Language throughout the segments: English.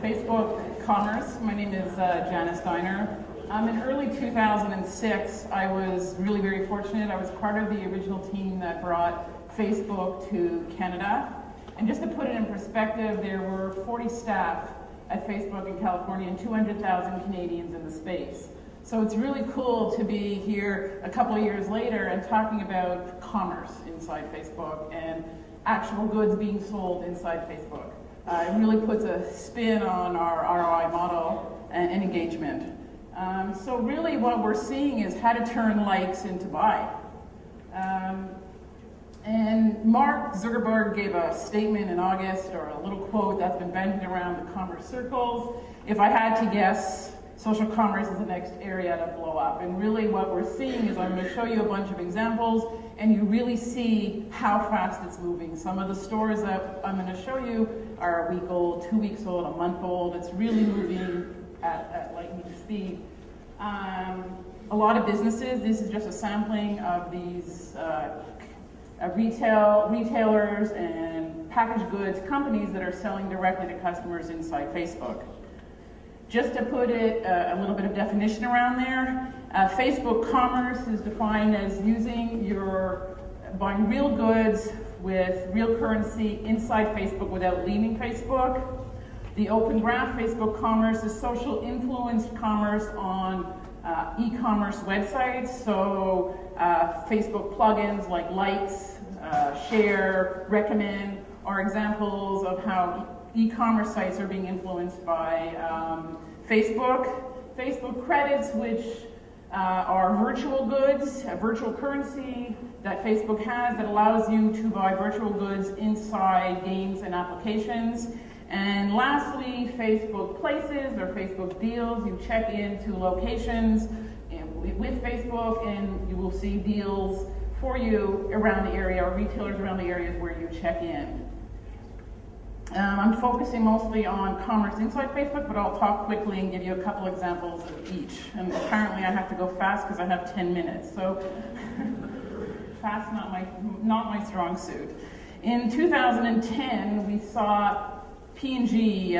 Facebook commerce. My name is Janice. In early 2006, I was really very fortunate. I was part of the original team that brought Facebook to Canada. And just to put it in perspective, there were 40 staff at Facebook in California and 200,000 Canadians in the space. So it's really cool to be here a couple of years later and talking about commerce inside Facebook and actual goods being sold inside Facebook. It really puts a spin on our ROI model and engagement. So really what we're seeing is how to turn likes into buy. And Mark Zuckerberg gave a statement in August, or a little quote that's been bandied around the commerce circles. If I had to guess, social commerce is the next area to blow up. And really what we're seeing is, I'm going to show you a bunch of examples, and you really see how fast it's moving. Some of the stores that I'm going to show you are a week old, 2 weeks old, a month old. It's really moving at lightning speed. A lot of businesses, this is just a sampling of these retailers and packaged goods companies that are selling directly to customers inside Facebook. Just to put it a little bit of definition around there, Facebook commerce is defined as buying real goods with real currency inside Facebook without leaving Facebook. The Open Graph Facebook commerce is social influenced commerce on e-commerce websites. So Facebook plugins like likes, share, recommend are examples of how e-commerce sites are being influenced by Facebook. Facebook credits, which are virtual goods, a virtual currency that Facebook has that allows you to buy virtual goods inside games and applications. And lastly, Facebook places or Facebook deals. You check into locations with Facebook and you will see deals for you around the area, or retailers around the areas where you check in. I'm focusing mostly on commerce inside Facebook, but I'll talk quickly and give you a couple examples of each. And apparently I have to go fast because I have 10 minutes. So fast, not my strong suit. In 2010, we saw P&G,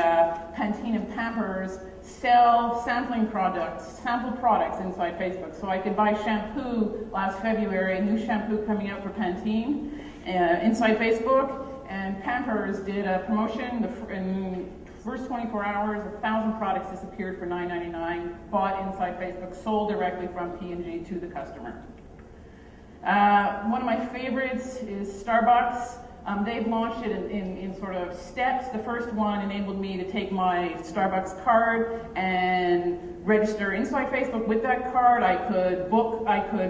Pantene and Pampers sell sample products inside Facebook. So I could buy shampoo last February, new shampoo coming out for Pantene inside Facebook. And Pampers did a promotion. In the first 24 hours, 1,000 products disappeared for $9.99, bought inside Facebook, sold directly from P&G to the customer. One of my favorites is Starbucks. They've launched it in sort of steps. The first one enabled me to take my Starbucks card and register inside Facebook with that card. I could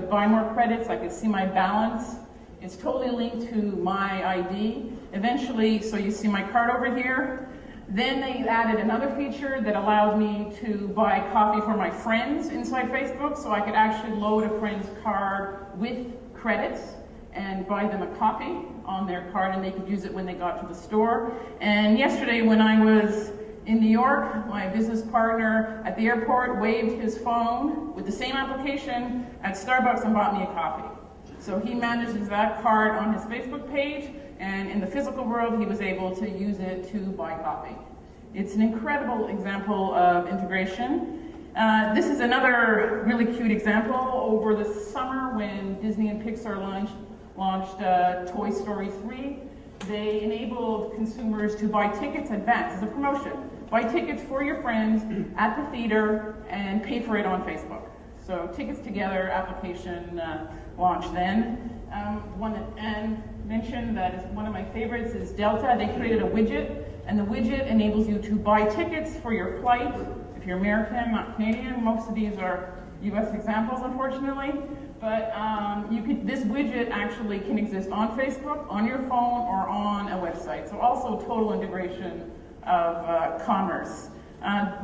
buy more credits, I could see my balance. It's totally linked to my ID. Eventually, so you see my card over here. Then they added another feature that allowed me to buy coffee for my friends inside Facebook, so I could actually load a friend's card with credits and buy them a coffee on their card, and they could use it when they got to the store. And yesterday when I was in New York, my business partner at the airport waved his phone with the same application at Starbucks and bought me a coffee. So he manages that card on his Facebook page, and in the physical world, he was able to use it to buy coffee. It's an incredible example of integration. This is another really cute example. Over the summer, when Disney and Pixar launched Toy Story 3, they enabled consumers to buy tickets in advance as a promotion. Buy tickets for your friends at the theater and pay for it on Facebook. So Tickets Together application launched then. One that Anne mentioned that is one of my favorites is Delta. They created a widget, and the widget enables you to buy tickets for your flight. If you're American, not Canadian, most of these are US examples, unfortunately. But this widget actually can exist on Facebook, on your phone, or on a website. So also total integration of commerce.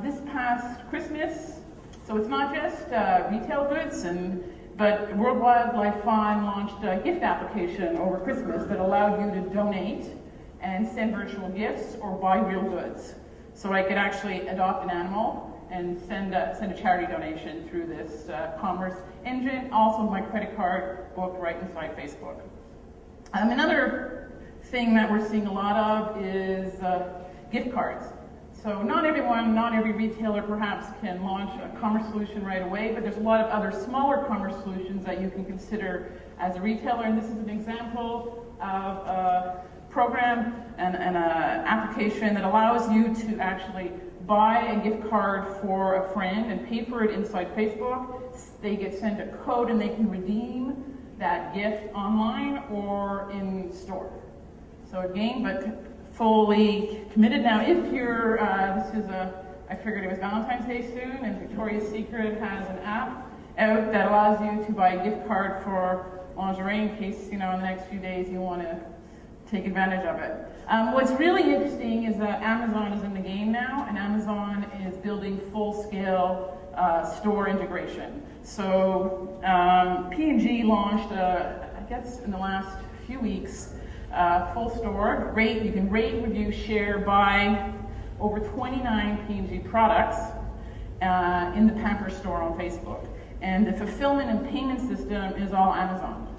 This past Christmas, so it's not just retail goods, but World Wildlife Fund launched a gift application over Christmas that allowed you to donate and send virtual gifts or buy real goods. So I could actually adopt an animal and send a charity donation through this commerce engine. Also, my credit card booked right inside Facebook. Another thing that we're seeing a lot of is gift cards. So not everyone, not every retailer perhaps can launch a commerce solution right away, but there's a lot of other smaller commerce solutions that you can consider as a retailer. And this is an example of a program and an application that allows you to actually buy a gift card for a friend and pay for it inside Facebook. They get sent a code and they can redeem that gift online or in store. So again, but fully committed. Now, if you're, I figured it was Valentine's Day soon, and Victoria's Secret has an app out that allows you to buy a gift card for lingerie in case, in the next few days you want to take advantage of it. What's really interesting is that Amazon is in the game now, and Amazon is building full-scale store integration. So P&G launched, I guess in the last few weeks, full store. You can rate, review, share, buy over 29 P&G products in the Pampers store on Facebook. And the fulfillment and payment system is all Amazon.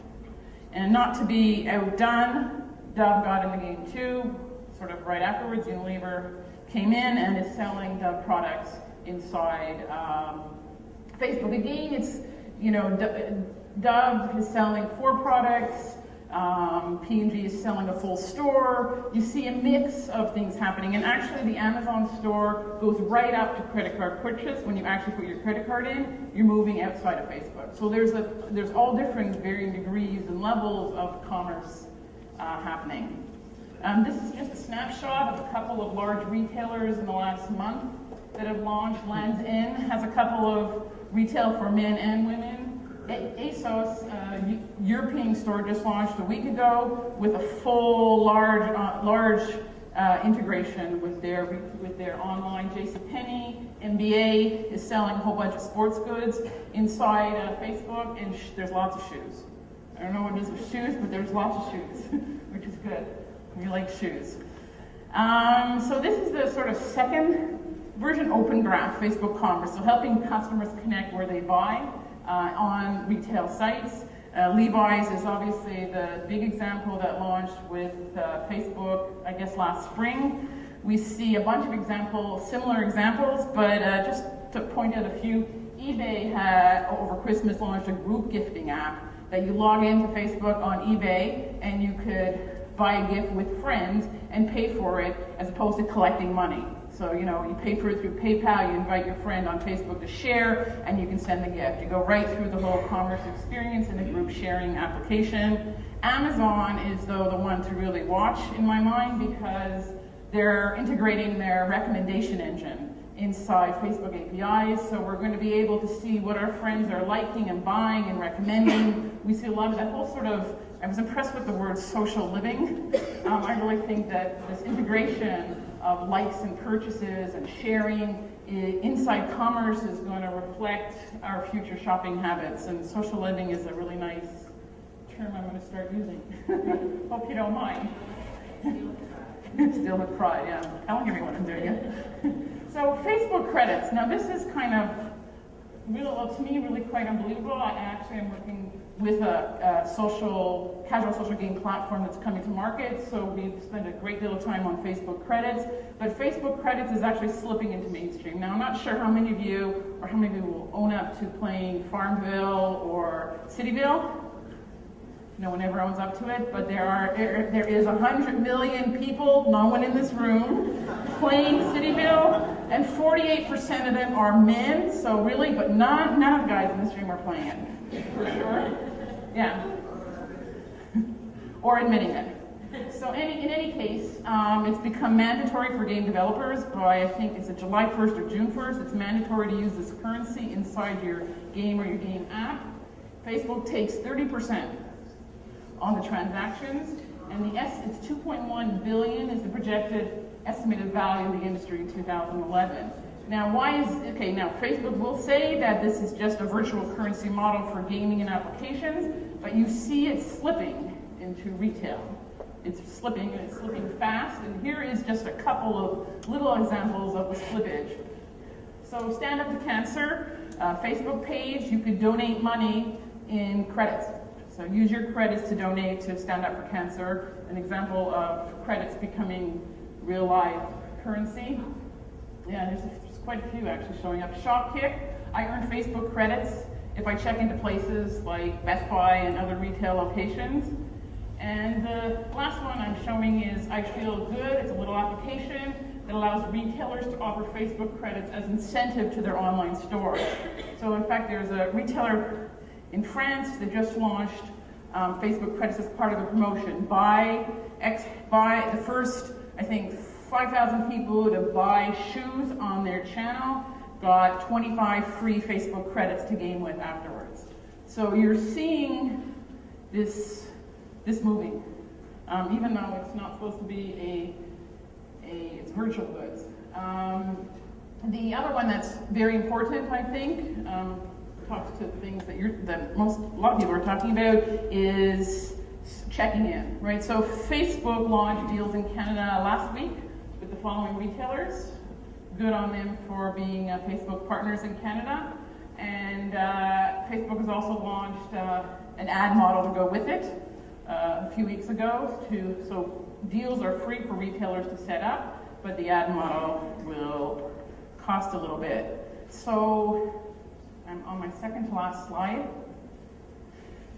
And not to be outdone, Dove got in the game too, sort of right afterwards. Unilever came in and is selling Dove products inside Facebook. Again, it's, Dove is selling 4 products, P&G is selling a full store. You see a mix of things happening, and actually the Amazon store goes right up to credit card purchase. When you actually put your credit card in, you're moving outside of Facebook. So there's all different varying degrees and levels of commerce happening. This is just a snapshot of a couple of large retailers in the last month that have launched. Lands' End has a couple of retail for men and women. ASOS, European store, just launched a week ago with a full large integration with their online. JCPenney, NBA is selling a whole bunch of sports goods inside Facebook, and there's lots of shoes. I don't know what it is with shoes, but there's lots of shoes, which is good. We like shoes. So this is the sort of second version, Open Graph, Facebook Commerce, so helping customers connect where they buy on retail sites. Levi's is obviously the big example that launched with Facebook, I guess, last spring. We see a bunch of similar examples, but just to point out a few, eBay had, over Christmas, launched a group gifting app that you log into Facebook on eBay and you could buy a gift with friends and pay for it as opposed to collecting money. So, you pay for it through PayPal, you invite your friend on Facebook to share, and you can send the gift. You go right through the whole commerce experience in a group sharing application. Amazon is, though, the one to really watch in my mind because they're integrating their recommendation engine inside Facebook APIs, so we're going to be able to see what our friends are liking and buying and recommending. We see a lot of that whole sort of, I was impressed with the word social living. I really think that this integration of likes and purchases and sharing inside commerce is going to reflect our future shopping habits, and social living is a really nice term I'm going to start using. Hope you don't mind. Still with pride, yeah. Telling everyone I'm doing it. So Facebook credits. Now this is kind of, to me, really quite unbelievable. I actually am working with a casual social game platform that's coming to market. So we've spent a great deal of time on Facebook credits, but Facebook credits is actually slipping into mainstream. Now I'm not sure how many of you will own up to playing Farmville or Cityville. No one ever owns up to it, but there is 100 million people, no one in this room, playing Cityville, and 48% of them are men, so really, but none of the guys in this room are playing it, for sure. Yeah. Or admitting it. So in any case, it's become mandatory for game developers by, I think, is it July 1st or June 1st? It's mandatory to use this currency inside your game or your game app. Facebook takes 30% on the transactions, and it's 2.1 billion is the projected estimated value of the industry in 2011. Now, now Facebook will say that this is just a virtual currency model for gaming and applications, but you see it slipping into retail. It's slipping, and it's slipping fast, and here is just a couple of little examples of the slippage. So Stand Up to Cancer, Facebook page, you could donate money in credits. So use your credits to donate to Stand Up for Cancer, an example of credits becoming real life currency. Yeah, there's quite a few actually showing up. Shopkick, I earn Facebook credits if I check into places like Best Buy and other retail locations. And the last one I'm showing is I Feel Good. It's a little application that allows retailers to offer Facebook credits as incentive to their online store. So in fact, there's a retailer in France that just launched Facebook credits as part of the promotion. Buy the first, I think, 5,000 people to buy shoes on their channel got 25 free Facebook credits to game with afterwards. So you're seeing this moving, even though it's not supposed to be it's virtual goods. The other one that's very important, I think, talks to things that a lot of people are talking about, is checking in, right? So Facebook launched deals in Canada last week with the following retailers. Good on them for being Facebook partners in Canada. And Facebook has also launched an ad model to go with it a few weeks ago. So deals are free for retailers to set up, but the ad model will cost a little bit. So I'm on my second to last slide.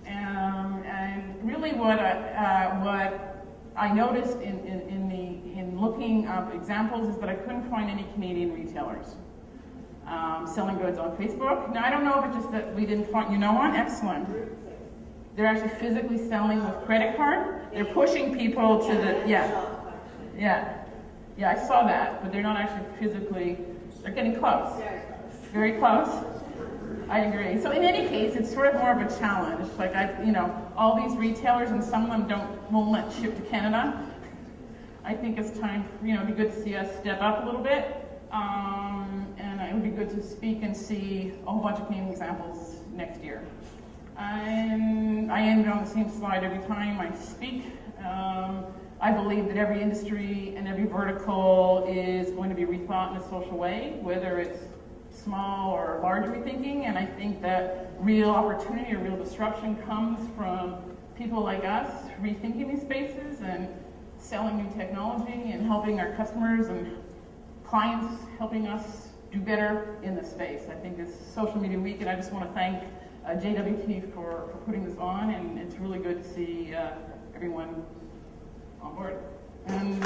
And really what I noticed in looking up examples is that I couldn't find any Canadian retailers selling goods on Facebook. Now, I don't know if it's just that we didn't find, you know what? Excellent. They're actually physically selling with credit card. They're pushing people to the, yeah, I saw that, but they're not actually physically, they're getting close. Very close. I agree. So in any case, it's sort of more of a challenge. Like all these retailers, and some of them won't let ship to Canada. I think it's time, it'd be good to see us step up a little bit. And it would be good to speak and see a whole bunch of Canadian examples next year. And I end on the same slide every time I speak. I believe that every industry and every vertical is going to be rethought in a social way, whether it's small or large rethinking, and I think that real opportunity or real disruption comes from people like us rethinking these spaces and selling new technology and helping our customers and clients, helping us do better in the space. I think it's Social Media Week, and I just want to thank JWT for putting this on, and it's really good to see everyone on board. And